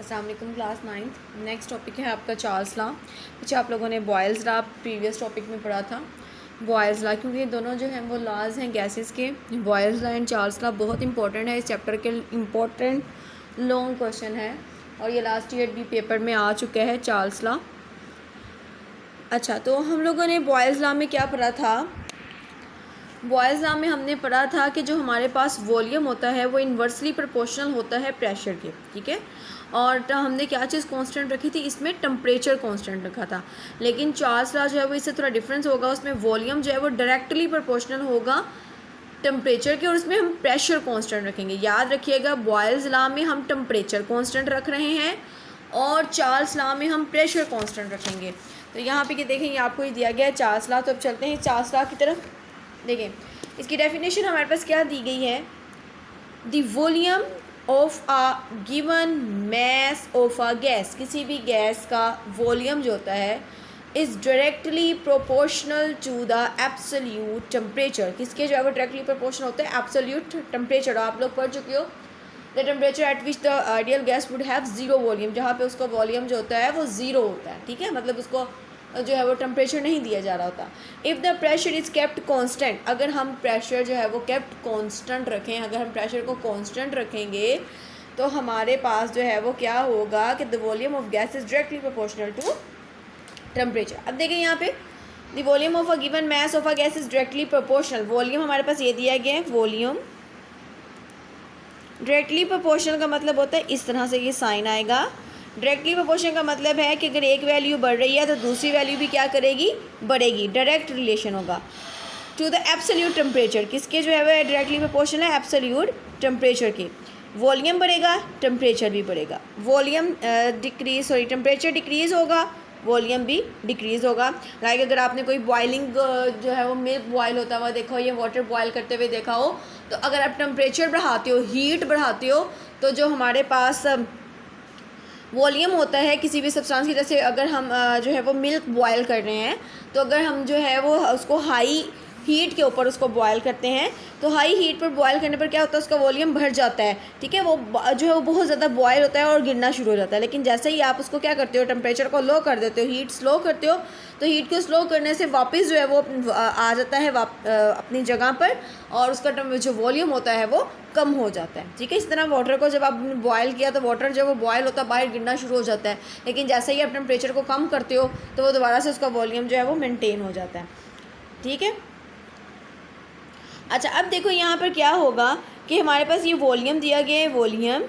अस्सलाम वालेकुम class 9th। Next topic है आपका चार्ल्स लॉ। पीछे आप लोगों ने बॉयल्स लॉ प्रीवियस टॉपिक में पढ़ा था। बॉयल्स लॉ क्योंकि ये दोनों जो हैं वो लॉज हैं गैसेस के। Boyle's law and Charles law बहुत इंपॉर्टेंट है, इस चैप्टर के इम्पोर्टेंट लॉन्ग क्वेश्चन है और ये लास्ट ईयर भी पेपर में आ चुका है चार्ल्स लॉ। अच्छा, तो हम लोगों ने बॉयल्स लॉ में क्या पढ़ा था? बॉयल्स लॉ में हमने पढ़ा था कि जो हमारे पास वॉल्यूम होता है वो इन्वर्सली प्रोपोर्शनल होता है प्रेशर के, ठीक है। और तो हमने क्या चीज़ कांस्टेंट रखी थी, इसमें टेम्परेचर कांस्टेंट रखा था। लेकिन चार्ल्स लॉ जो है वो इससे थोड़ा डिफरेंस होगा, उसमें वॉल्यूम जो है वो डायरेक्टली प्रोपोर्शनल होगा टेम्परेचर के और उसमें हम प्रेशर कांस्टेंट रखेंगे। याद रखिएगा, बॉयल्स लॉ में हम टेम्परेचर कांस्टेंट रख रहे हैं और चार्ल्स लॉ में हम प्रेशर कांस्टेंट रखेंगे। तो यहाँ पे देखें, ये आपको ही दिया गया है चार्ल्स लॉ। तो अब चलते हैं चार्ल्स लॉ की तरफ। देखें, इसकी डेफिनेशन हमारे पास क्या दी गई है? The volume of a given mass of a gas, किसी भी गैस का वॉल्यूम जो होता है is directly proportional to the absolute temperature. किसके जो है वो डायरेक्टली प्रोपोर्शनल होता है एब्सोल्यूट टेम्परेचर। आप लोग पढ़ चुके हो the temperature at which the ideal gas would have zero volume, जहाँ पे उसका वॉल्यूम जो होता है वो ज़ीरो होता है, ठीक है। मतलब उसको जो है वो टेम्परेचर नहीं दिया जा रहा होता। If the pressure is kept constant, अगर हम प्रेशर जो है वो केप्ट कांस्टेंट रखें, अगर हम प्रेशर को कांस्टेंट रखेंगे तो हमारे पास जो है वो क्या होगा कि the volume of gas is directly proportional to temperature. अब देखें यहाँ पे, the volume of a given mass of a gas is directly proportional. Volume हमारे पास ये दिया गया है, वॉल्यूम डायरेक्टली प्रोपोर्शनल का मतलब होता है इस तरह से ये साइन आएगा। डायरेक्टली प्रोपोर्शन का मतलब है कि अगर एक वैल्यू बढ़ रही है तो दूसरी वैल्यू भी क्या करेगी, बढ़ेगी। डायरेक्ट रिलेशन होगा टू द एब्सोल्यूट टेम्परेचर। किसके जो है वो डायरेक्टली प्रोपोर्शनल है एब्सोल्यूट टेम्परेचर के। वॉल्यूम बढ़ेगा, टेम्परेचर भी बढ़ेगा। वॉल्यूम टेम्परेचर डिक्रीज़ होगा, वॉल्यूम भी डिक्रीज़ होगा। लाइक अगर आपने कोई बॉइलिंग जो है वो मिल्क बॉयल होता हुआ देखा हो या वाटर बॉयल करते हुए देखा हो, तो अगर आप टेम्परेचर बढ़ाते हो, हीट बढ़ाते हो, तो जो हमारे पास वॉल्यूम होता है किसी भी सब्सटेंस की, जैसे अगर हम जो है वो मिल्क बॉयल कर रहे हैं, तो अगर हम जो है वो उसको हाई हीट के ऊपर उसको बॉयल करते हैं तो हाई हीट पर बॉयल करने पर क्या होता है, उसका वॉल्यूम बढ़ जाता है, ठीक है। वो जो है वो बहुत ज़्यादा बॉयल होता है और गिरना शुरू हो जाता है। लेकिन जैसे ही आप उसको क्या करते हो, टेम्परेचर को लो कर देते हो, हीट स्लो करते हो, तो हीट को स्लो करने से वापस जो है वो आ जाता है अपनी जगह पर और उसका जो वॉल्यूम होता है वो कम हो जाता है, ठीक है। इस तरह वाटर को जब आपने बॉयल किया तो वाटर जब वो बॉयल होता है बाहर गिरना शुरू हो जाता है, लेकिन जैसे ही आप टेम्परेचर को कम करते हो तो वो दोबारा से उसका वॉल्यूम जो है वो मेनटेन हो जाता है, ठीक है। अच्छा, अब देखो यहाँ पर क्या होगा कि हमारे पास ये वॉल्यूम दिया गया है। वॉल्यूम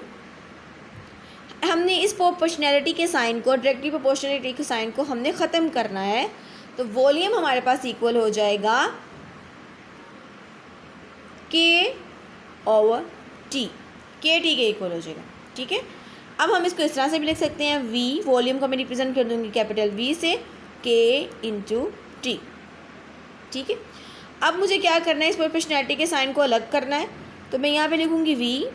हमने इस प्रोपोर्शनैलिटी के साइन को, डायरेक्टली प्रोपोर्शनैलिटी के साइन को हमने ख़त्म करना है। तो वॉल्यूम हमारे पास इक्वल हो जाएगा के ओवर टी, के टी के इक्वल हो जाएगा, ठीक है। अब हम इसको इस तरह से भी लिख सकते हैं, वी वॉल्यूम को मैं रिप्रेजेंट कर दूँगी कैपिटल वी से, के इंटू टी, ठीक है। अब मुझे क्या करना है, इस प्रोपोर्शनैलिटी के साइन को अलग करना है, तो मैं यहाँ पे लिखूँगी वी।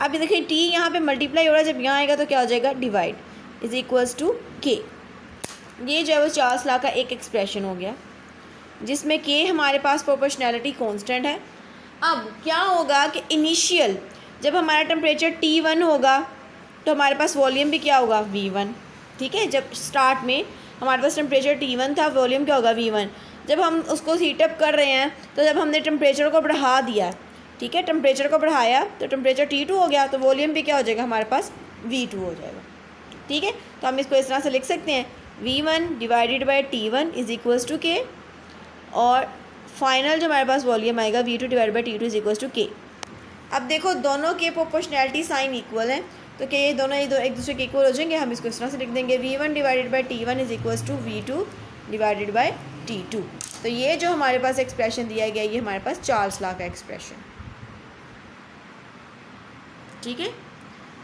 अब देखिए टी यहाँ पे मल्टीप्लाई हो रहा है, जब यहाँ आएगा तो क्या हो जाएगा, डिवाइड इज इक्वल्स टू के। ये जो है वो चार्ल्स लॉ का एक एक्सप्रेशन हो गया जिसमें के हमारे पास प्रोपोर्शनैलिटी कांस्टेंट है। अब क्या होगा कि इनिशियल जब हमारा टेम्परेचर T1 होगा तो हमारे पास वॉल्यूम भी क्या होगा, V1, ठीक है। जब स्टार्ट में हमारे पास टेम्परेचर T1 था, वॉल्यूम क्या होगा, V1। जब हम उसको हीटअप कर रहे हैं तो जब हमने टेम्परेचर को बढ़ा दिया, ठीक है, टेम्परेचर को बढ़ाया तो टेम्परेचर T2 हो गया, तो वॉल्यूम भी क्या हो जाएगा, हमारे पास V2 हो जाएगा, ठीक है। तो हम इसको इस तरह से लिख सकते हैं, V1 divided by T1 is equals to K, और फाइनल जो हमारे पास वॉल्यूम आएगा V2 divide by T2 is equals to K. अब देखो दोनों के प्रोपोर्शनैलिटी साइन इक्वल है, तो क्या ये दोनों एक दूसरे के इक्वल हो जाएंगे। हम इसको इस तरह से लिख देंगे, V1 divided by T1 is equals to V2 divided by T2। तो ये जो हमारे पास एक्सप्रेशन दिया गया, ये हमारे पास चार्ल्स लॉ का एक्सप्रेशन, ठीक है।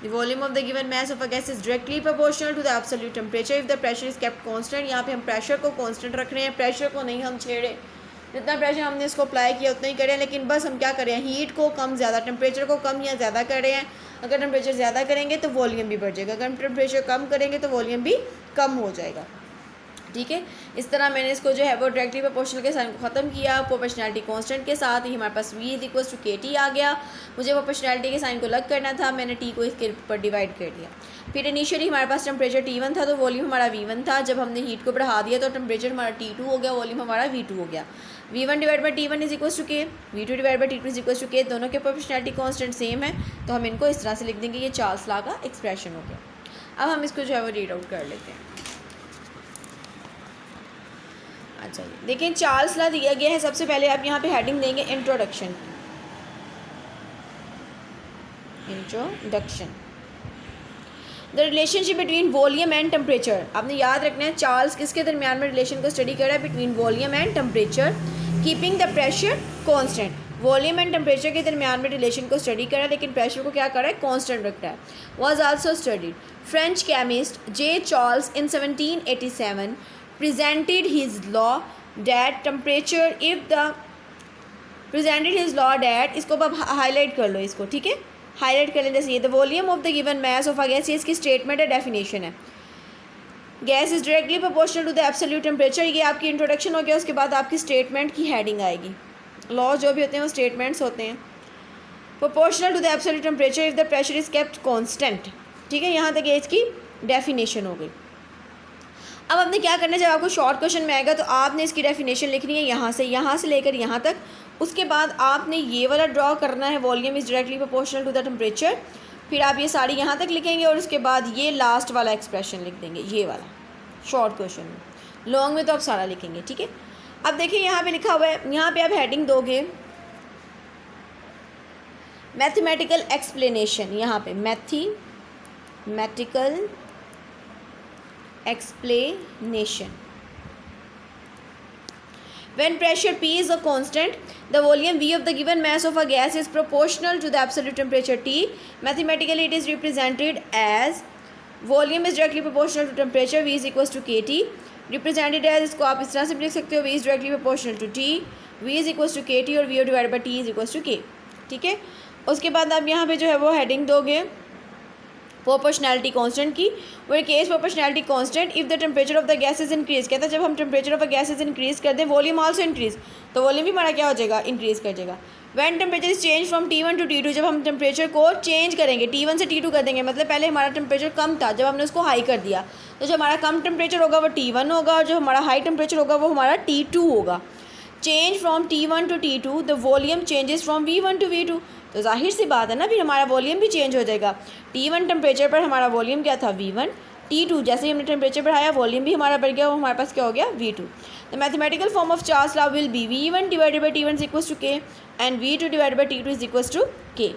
The volume of the given mass of a gas is directly proportional to the absolute temperature if the pressure is kept constant. यहाँ पे हम प्रेशर को कांस्टेंट रख रहे हैं, प्रेशर को नहीं हम छेड़े, जितना प्रेशर हमने इसको अप्लाई किया उतना ही करें, लेकिन बस हम क्या करें, हीट को कम ज़्यादा, टेम्परेचर को कम या ज़्यादा कर रहे हैं। अगर टेम्परेचर ज़्यादा करेंगे तो वॉल्यूम भी बढ़ जाएगा, अगर टेम्परेचर कम करेंगे तो वॉल्यूम भी कम हो जाएगा, ठीक है। इस तरह मैंने इसको जो है वो डायरेक्टली प्रोपोर्शनल के साइन को ख़त्म किया। प्रोपोर्शनैलिटी कांस्टेंट के साथ ही हमारे पास v इज इक्वल टू के टी आ गया। मुझे प्रोपोर्शनैलिटी के साइन को अलग करना था, मैंने t को इसके ऊपर डिवाइड कर दिया। फिर इनिशियली हमारे पास टेम्परेचर T1 था तो वॉल्यूम हमारा V1 था। जब हमने हीट को बढ़ा दिया तो टेम्परेचर हमारा T2 हो गया, वॉल्यूम हमारा V2 हो गया। V1 divide by T1 is equal to K, V2 divide by T2 is equal to K. दोनों के प्रोपोर्शनैलिटी कांस्टेंट सेम है तो हम इनको इस तरह से लिख देंगे। ये चार्ल्स लॉ का एक्सप्रेशन हो गया। अब हम इसको जो है वो रीड आउट कर लेते हैं। अच्छा देखिए चार्ल्स लॉ दिया गया है। सबसे पहले आप यहाँ पे हेडिंग देंगे introduction. The relationship between volume and temperature. आपने याद रखना है चार्ल्स किसके दरमियान में रिलेशन को स्टडी कर रहा है, between volume and temperature keeping the pressure constant. Volume and temperature के दरमियान में रिलेशन को स्टडी कर रहा है लेकिन प्रेशर को क्या कर रहा है, कांस्टेंट रख रहा है। Was also studied French chemist J Charles in 1787 presented his law that temperature if the presented his law that इसको अब हाईलाइट कर लो इसको, ठीक है, हाईलाइट कर लें। जैसे ये the volume of the given mass of a gas, ये इसकी स्टेटमेंट है, डेफिनेशन है। Gas is directly proportional to the absolute temperature. ये आपकी इंट्रोडक्शन हो गया। उसके बाद आपकी स्टेटमेंट की हेडिंग आएगी। लॉ जो भी होते हैं वो स्टेटमेंट्स होते हैं। Proportional to the absolute temperature if the pressure is kept constant, ठीक है। यहाँ तक ये इसकी डेफिनेशन हो गई। अब आपने क्या करना है, जब आपको शॉर्ट क्वेश्चन में आएगा तो आपने इसकी डेफिनेशन लिखनी है यहाँ से लेकर यहाँ तक। उसके बाद आपने ये वाला ड्रॉ करना है, volume is directly proportional to the temperature. फिर आप ये सारी यहाँ तक लिखेंगे और उसके बाद ये लास्ट वाला एक्सप्रेशन लिख देंगे, ये वाला शॉर्ट क्वेश्चन में। लॉन्ग में तो आप सारा लिखेंगे, ठीक है। अब देखिए यहाँ पे लिखा हुआ है, यहाँ पे आप हेडिंग दोगे मैथमेटिकल एक्सप्लेनेशन। यहाँ पे mathematical explanation. When pressure P is a constant, the volume V of the given mass of a gas is proportional to the absolute temperature T. Mathematically, it is represented as volume is directly proportional to temperature, V is equals to KT. Represented as, इसको आप इस तरह से भी लिख सकते हो, V is directly proportional to T, V is equals to KT और V divided by T is equals to K, ठीक है। उसके बाद आप यहाँ पे जो है वो हेडिंग दोगे प्रोपोर्शनैलिटी कांस्टेंट की। Where case proportionality constant if the temperature of the gas is increase. कहता है जब हम temperature of the gas is increase कर दें, वॉल्यूम आल्सो इंक्रीज, तो वॉल्यूम भी हमारा क्या हो जाएगा, इंक्रीज कर जाएगा। When temperature is change from T1 to T2, जब हम टेम्परेचर को चेंज करेंगे T1 से T2 कर देंगे, मतलब पहले हमारा टेम्परेचर कम था, जब हमने उसको हाई कर दिया तो जो हमारा कम टेम्परेचर होगा वो T1 होगा और जो हमारा हाई टेम्परेचर होगा वो हमारा T2 होगा। Change from T1 to T2 the volume changes from V1 to V2, तो जाहिर सी बात है ना, फिर हमारा वॉल्यूम भी चेंज हो जाएगा। T1 टेम्परेचर पर हमारा वॉल्यूम क्या था, V1। T2 जैसे ही हमने टेम्परेचर बढ़ाया वॉल्यूम भी हमारा बढ़ गया, वो हमारे पास क्या हो गया, V2। The mathematical form of Charles law will be V1 divided by T1 is equals to K and V2 divided by T2 is equals to K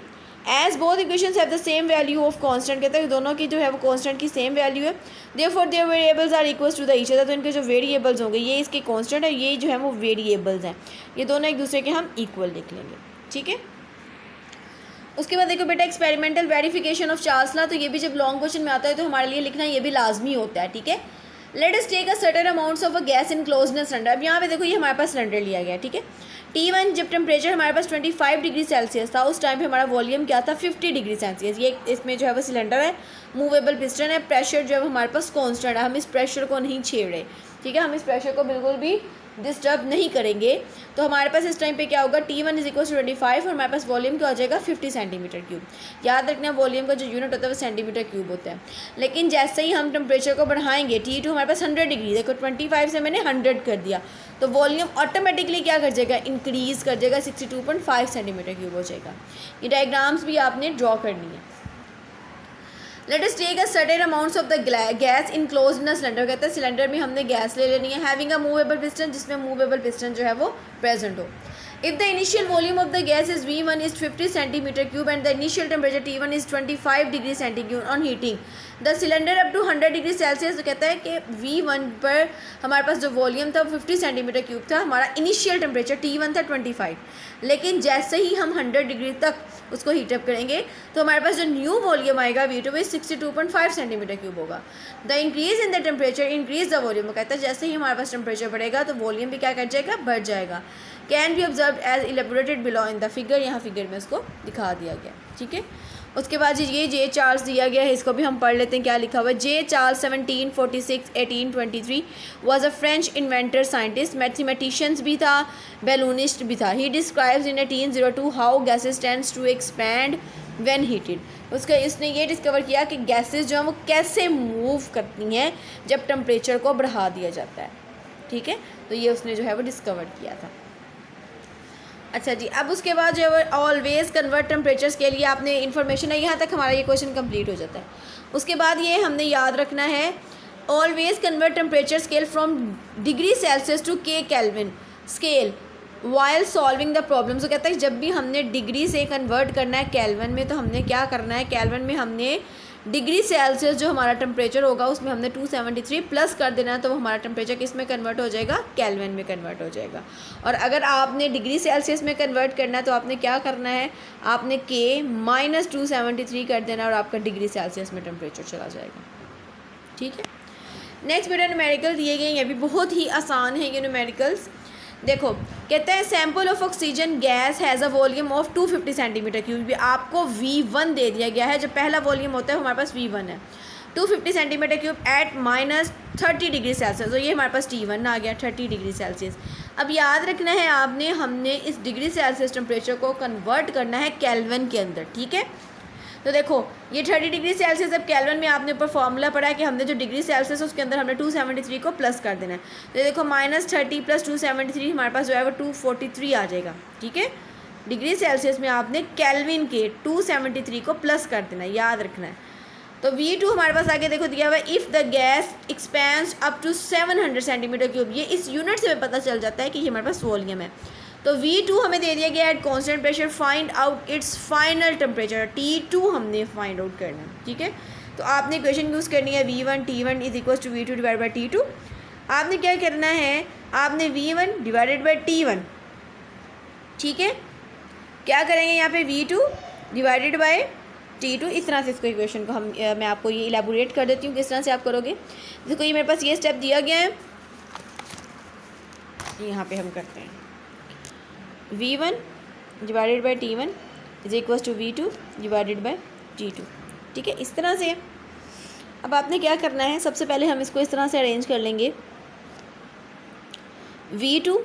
as both equations have the same value of constant. कहते हैं दोनों की जो है वो constant की same value है। Therefore their variables are equals to the each other, तो इनके जो वेरिएबल्स होंगे, ये इसके कांस्टेंट है, ये जो है वो वेरिएबल्स हैं, ये दोनों एक दूसरे के हम इक्वल लिख लेंगे, ठीक है। उसके बाद देखो बेटा experimental verification of Charles law, तो ये भी जब लॉन्ग क्वेश्चन में आता है तो हमारे लिए लिखना ये भी लाजमी होता है, ठीक है। Let us take a certain amounts of a gas in closed cylinder. अब यहाँ पे देखो ये हमारे पास सिलेंडर लिया गया, ठीक है। T1 जब टेम्परेचर हमारे पास 25 डिग्री सेल्सियस था, उस टाइम पे हमारा वॉल्यूम क्या था, 50 डिग्री सेल्सियस। ये इसमें जो है वो सिलेंडर है, मूवेबल पिस्टन है, प्रेशर जो है हमारे पास कांस्टेंट है, हम इस प्रेशर को नहीं छेड़ रहे, ठीक है, हम इस प्रेशर को बिल्कुल भी डिस्टर्ब नहीं करेंगे। तो हमारे पास इस टाइम पे क्या होगा, T1 इज इक्वल टू 25 और हमारे पास वॉल्यूम क्या हो जाएगा, 50 सेंटीमीटर क्यूब। याद रखना वॉल्यूम का जो यूनिट होता है वो सेंटीमीटर क्यूब होता है। लेकिन जैसे ही हम टेम्परेचर को बढ़ाएंगे, T2 हमारे पास 100 डिग्री, देखो 25 से मैंने 100 कर दिया, तो वॉल्यूम ऑटोमेटिकली क्या कर जाएगा, इंक्रीज़ कर जाएगा, 62.5 सेंटीमीटर क्यूब हो जाएगा। ये डायग्राम्स भी आपने ड्रॉ करनी है। Let us take a certain amounts of the gas in close in a cylinder. कहते हैं सिलेंडर में हमने गैस ले लेनी है, हैविंग अ मूवेबल पिस्टन, जिसमें मूवेबल पिस्टन जो है वो प्रेजेंट हो। If the initial volume of the gas is V1 is 50 centimetre cube and the initial temperature T1 is 25 degree centigrade on heating the cylinder up to 100 degree Celsius. तो कहता है कि V1 पर हमारे पास जो वॉल्यूम था 50 centimetre cube था, हमारा इनिशियल टेम्परेचर T1 था 25, लेकिन जैसे ही हम 100 डिग्री तक उसको हीटअप करेंगे तो हमारे पास जो न्यू वॉल्यूम आएगा V2 में 62.5 सेंटीमीटर क्यूब होगा। The increase in the temperature increase the volume. कहता है जैसे ही हमारे पास टेम्परेचर बढ़ेगा तो वॉल्यूम भी क्या कर जाएगा, बढ़ जाएगा। Can be observe as elaborated below in the figure. यहाँ फिगर में उसको दिखा दिया गया, ठीक है। उसके बाद ये जे चार्ल्स दिया गया है, इसको भी हम पढ़ लेते हैं क्या लिखा हुआ है। J Charles 1746 1823 was a French inventor, scientist, mathematicians भी था, बैलूनिस्ट भी था। He describes in 1802 how gases tends to expand when heated. उसका इसने ये डिस्कवर किया कि गैसेस जो हैं वो कैसे मूव करती हैं जब टेम्परेचर को बढ़ा दिया जाता है। ठीक है, तो ये उसने जो है वो डिस्कवर किया था। अच्छा जी, अब उसके बाद जो है ऑलवेज कन्वर्ट टेम्परेचर्स के लिए आपने इन्फॉर्मेशन है, यहाँ तक हमारा ये क्वेश्चन कंप्लीट हो जाता है। उसके बाद ये हमने याद रखना है always convert temperature scale from degree Celsius to K Kelvin scale while solving the problem. तो कहता है जब भी हमने डिग्री से कन्वर्ट करना है केल्विन में, तो हमने क्या करना है, केल्विन में हमने डिग्री सेल्सियस जो हमारा टेम्परेचर होगा उसमें हमने 273 प्लस कर देना है, तो हमारा टेम्परेचर किस में कन्वर्ट हो जाएगा, केल्विन में कन्वर्ट हो जाएगा। और अगर आपने डिग्री सेल्सियस में कन्वर्ट करना है तो आपने क्या करना है, आपने के माइनस 273 कर देना और आपका डिग्री सेल्सियस में टेम्परेचर चला जाएगा। ठीक है, नेक्स्ट मेरा न्यूमेरिकल दिए गए, ये भी बहुत ही आसान है ये न्यूमेरिकल्स। देखो कहते हैं sample of oxygen gas has a volume of 250 centimetre cube. आपको V1 दे दिया गया है, जो पहला वॉल्यूम होता है हमारे पास V1 है, 250 centimetre cube at -30 degree Celsius. तो ये हमारे पास T1 आ गया 30 डिग्री सेल्सियस। अब याद रखना है आपने, हमने इस डिग्री सेल्सियस टेम्परेचर को कन्वर्ट करना है केल्विन के अंदर। ठीक है, तो देखो ये 30 डिग्री सेल्सियस, अब केल्विन में आपने ऊपर फॉर्मूला पढ़ा है कि हमने जो डिग्री सेल्सियस उसके अंदर हमने 273 को प्लस कर देना है। तो देखो -30 + 273 हमारे पास जो है वो 243 आ जाएगा। ठीक है, डिग्री सेल्सियस में आपने केल्विन के 273 को प्लस कर देना है, याद रखना है। तो V2 हमारे पास आगे देखो दिया हुआ है, if the gas expands up to 700 centimetre cube. ये इस यूनिट से पता चल जाता है कि ये हमारे पास वॉल्यूम है। तो V2 हमें दे दिया गया at constant pressure, find out it's final temperature. T2 हमने फाइंड आउट करना है। ठीक है, तो आपने इक्वेशन यूज़ करनी है V1 T1 is equal to V2 divide by T2। आपने क्या करना है, आपने V1 डिवाइडेड बाई T1, ठीक है, क्या करेंगे यहाँ पे V2 डिवाइडेड बाई T2। इस तरह से इसको इक्वेशन को मैं आपको ये इलेबोरेट कर देती हूँ किस तरह से आप करोगे। देखो ये मेरे पास ये स्टेप दिया गया है, यहाँ पे हम करते हैं V1 divided by T1 is equal to V2 divided by T2। ठीक है, इस तरह से अब आपने क्या करना है, सबसे पहले हम इसको इस तरह से अरेंज कर लेंगे। V2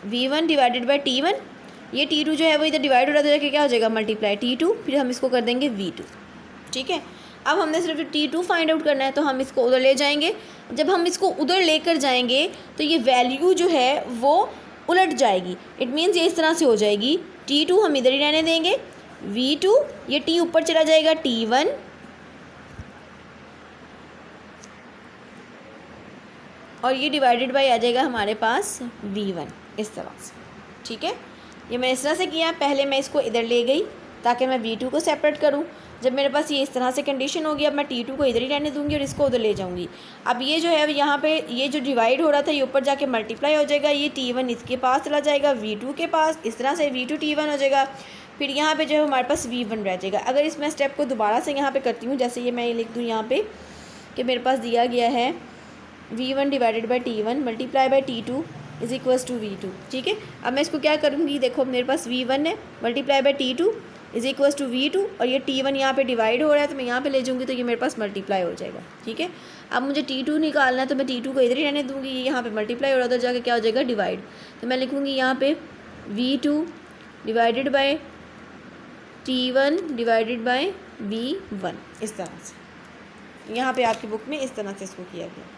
V1 divided by T1, ये T2 जो है वो इधर डिवाइड हो रहा है तो क्या हो जाएगा, मल्टीप्लाई T2, फिर हम इसको कर देंगे V2। ठीक है, अब हमने सिर्फ T2 फाइंड आउट करना है, तो हम इसको उधर ले जाएंगे। जब हम इसको उधर लेकर जाएंगे तो ये वैल्यू जो है वो उलट जाएगी। इट मीन्स ये इस तरह से हो जाएगी, T2 हम इधर ही रहने देंगे, V2 ये T ऊपर चला जाएगा T1, और ये डिवाइडेड बाई आ जाएगा हमारे पास V1 इस तरह से। ठीक है, ये मैंने इस तरह से किया, पहले मैं इसको इधर ले गई ताकि मैं V2 को सेपरेट करूं। जब मेरे पास ये इस तरह से कंडीशन होगी, अब मैं T2 को इधर ही रहने दूंगी और इसको उधर ले जाऊंगी। अब ये जो है यहाँ पे ये जो डिवाइड हो रहा था ये ऊपर जाके मल्टीप्लाई हो जाएगा, ये T1 इसके पास चला जाएगा V2 के पास, इस तरह से V2 T1 हो जाएगा। फिर यहाँ पे जो है हमारे पास V1 रह जाएगा। अगर इस मैं स्टेप को दोबारा से यहाँ पर करती हूँ, जैसे ये मैं लिख दूँ यहाँ पर कि मेरे पास दिया गया है V1 divided by T1 multiply by T2 is equals to V2। ठीक है, अब मैं इसको क्या करूँगी, देखो मेरे पास V1 है multiply by T2 is equals to V2, और ये T1 यहाँ पे डिवाइड हो रहा है तो मैं यहाँ पे ले जाऊँगी तो ये मेरे पास मल्टीप्लाई हो जाएगा। ठीक है, अब मुझे T2 निकालना है तो मैं T2 को इधर ही रहने दूँगी, ये यहाँ पे मल्टीप्लाई हो रहा है, उधर जाके क्या हो जाएगा, डिवाइड। तो मैं लिखूँगी यहाँ पे V2 divided by T1 divided by V1, इस तरह से यहाँ पे आपकी बुक में इस तरह से इसको किया गया।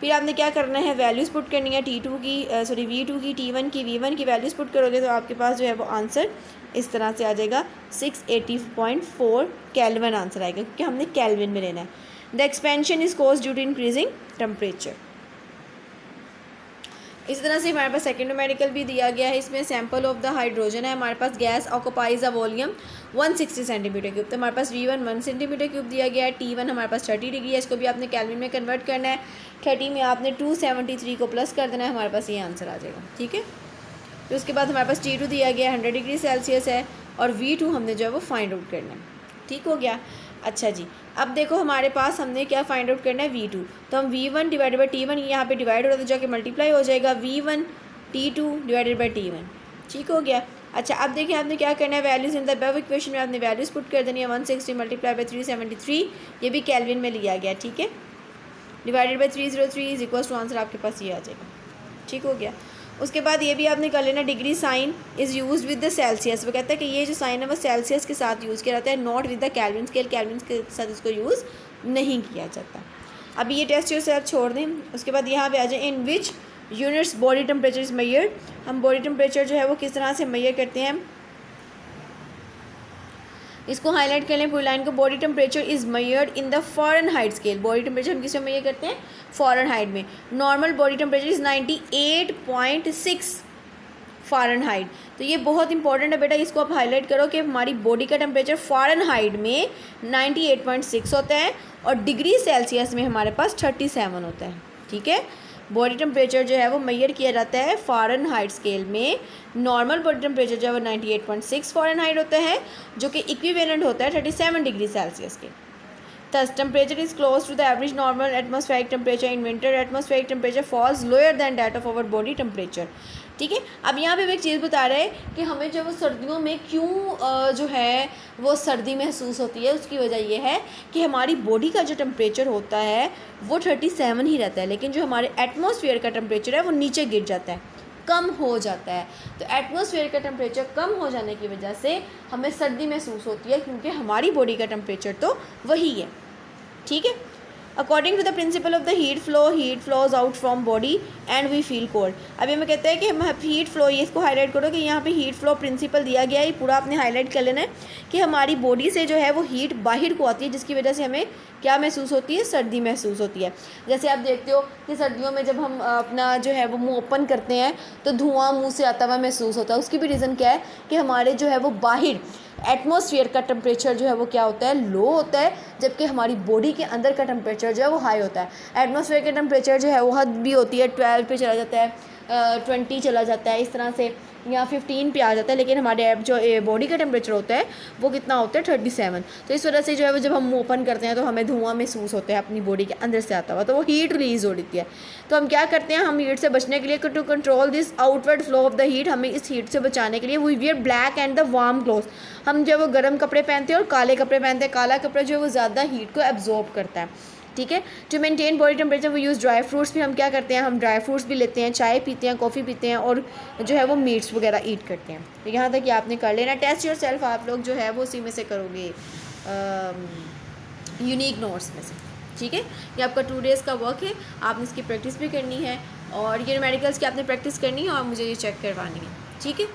फिर आपने क्या करना है, वैल्यूज़ पुट करनी है T2 की V2 की, T1 की, V1 की वैल्यूज़ पुट करोगे तो आपके पास जो है वो आंसर इस तरह से आ जाएगा 680.4 केल्विन आंसर आएगा, क्योंकि हमने केल्विन में लेना है। The expansion is cause due to increasing temperature. इस तरह से हमारे पास सेकेंड न्यूमेरिकल भी दिया गया है, इसमें सैंपल ऑफ द हाइड्रोजन है, हमारे पास gas occupies a volume 160 centimetre cube. तो हमारे पास V1 1 सेंटीमीटर क्यूब दिया गया है, T1 हमारे पास 30 डिग्री है, इसको भी आपने केल्विन में कन्वर्ट करना है। 30 में आपने 273 को प्लस कर देना है, हमारे पास ये आंसर आ जाएगा। ठीक है, फिर उसके बाद हमारे पास T2 दिया गया 100 डिग्री सेल्सियस है, और V2 हमने जो है वो फाइंड आउट करना है। ठीक हो गया। अच्छा जी, अब देखो हमारे पास हमने क्या फाइंड आउट करना है, V2। तो हम V1 डिवाइडेड बाई T1 यहाँ पे डिवाइड हो रहा है तो जाके मल्टीप्लाई हो जाएगा, V1 T2 divided by T1। ठीक हो गया। अच्छा अब देखिए आपने क्या करना है, values in the above equation में आपने वैल्यूज़ पुट कर देनी है। 160 मल्टीप्लाई बाई 373, ये भी केल्विन में लिया गया, ठीक है, divided by 303 is equal to answer आपके पास ये आ जाएगा। ठीक हो गया। उसके बाद ये भी आपने कर लेना, degree sine is use with the Celsius. वो कहता है कि ये जो साइन है वो सेल्सियस के साथ यूज़ किया जाता है, not with the kelvin scale, kelvin के साथ इसको यूज़ नहीं किया जाता। अभी ये टेस्ट जो से आप छोड़ दें। उसके बाद यहाँ पे आ जाए, in which units body temperature is measured. हम बॉडी टेम्परेचर जो है वो किस तरह से मेजर करते हैं, इसको हाईलाइट कर लें पूरी लाइन को। Body temperature is measured in the Fahrenheit scale. Body temperature हम किस में मेजर करते हैं, फ़ारेनहाइट में। Normal body temperature is 98.6 Fahrenheit. तो ये बहुत इंपॉर्टेंट है बेटा, इसको आप हाईलाइट करो कि हमारी बॉडी का टेम्परेचर फ़ारेनहाइट में 98.6 होता है और डिग्री सेल्सियस में हमारे पास 37 होता है। ठीक है, बॉडी टेम्परेचर जो है वो मेजर किया जाता है फ़ारेनहाइट स्केल में। नॉर्मल बॉडी टेम्परेचर जो है वो 98.6 फ़ारेनहाइट होता है, जो कि इक्विवेलेंट होता है 37 डिग्री सेल्सियस के। Thus, temperature is close to the average normal atmospheric temperature in winter. Atmospheric temperature falls lower than that of our body temperature. ठीक है, अब यहाँ पे भी एक चीज़ बता रहे हैं कि हमें जो वो सर्दियों में क्यों जो है वो सर्दी महसूस होती है। उसकी वजह यह है कि हमारी बॉडी का जो टेम्परेचर होता है वो 37 ही रहता है, लेकिन जो हमारे एटमॉस्फेयर का टेम्परेचर है वो नीचे गिर जाता है, कम हो जाता है। तो एटमॉस्फेयर का टेम्परेचर कम हो जाने की वजह से हमें सर्दी महसूस होती है, क्योंकि हमारी बॉडी का टेम्परेचर तो वही है। ठीक है, according to the principle of the heat flows out from body and we feel cold. अभी हमें कहते हैं कि हम हीट फ्लो, ये इसको हाईलाइट करो कि यहाँ पे हीट फ्लो प्रिंसिपल दिया गया है, ये पूरा आपने हाईलाइट कर लेना है कि हमारी बॉडी से जो है वो हीट बाहर को आती है, जिसकी वजह से हमें क्या महसूस होती है, सर्दी महसूस होती है। जैसे आप देखते हो कि सर्दियों में जब हम अपना जो है वो मुँह ओपन करते हैं तो धुआं मुँह से आता हुआ महसूस होता है। उसकी भी रीज़न क्या है कि हमारे जो है वो बाहर एटमॉस्फेयर का टेम्परेचर जो है वो क्या होता है, लो होता है, जबकि हमारी बॉडी के अंदर का टेम्परेचर जो है वो हाई होता है। एटमॉस्फेयर का टेम्परेचर जो है वो हद भी होती है, 12 पे चला जाता है, 20 चला जाता है, इस तरह से, या 15 पे आ जाता है, लेकिन हमारे जो बॉडी का टेम्परेचर होता है वो कितना होता है, 37। तो इस वजह से जो है वो जब हम मुँह ओपन करते हैं तो हमें धुआं महसूस होता है अपनी बॉडी के अंदर से आता हुआ, तो वो हीट रिलीज़ हो रही है। तो हम क्या करते हैं, हम हीट से बचने के लिए, to control this outward flow of the heat, हमें इस हीट से बचाने के लिए we wear black and the warm cloth. हम जो है वो गर्म कपड़े पहनते हैं और काले कपड़े पहनते हैं। काला कपड़ा जो है वो ज़्यादा हीट को एब्जॉर्ब करता है। ठीक है, टू मेंटेन बॉडी टेम्परेचर वो यूज़ ड्राई फ्रूट्स भी। हम क्या करते हैं, हम ड्राई फ्रूट्स भी लेते हैं, चाय पीते हैं, कॉफ़ी पीते हैं, और जो है वो मीट्स वगैरह ईट करते हैं। तो यहाँ तक कि आपने कर लेना। टेस्ट योर सेल्फ आप लोग जो है वो उसी में से करोगे, यूनिक नोट्स में से। ठीक है, ये आपका 2 डेज़ का वर्क है, आपने इसकी प्रैक्टिस भी करनी है और ये न्यूमेरिकल्स की आपने प्रैक्टिस करनी है और मुझे ये चेक करवानी है। ठीक है।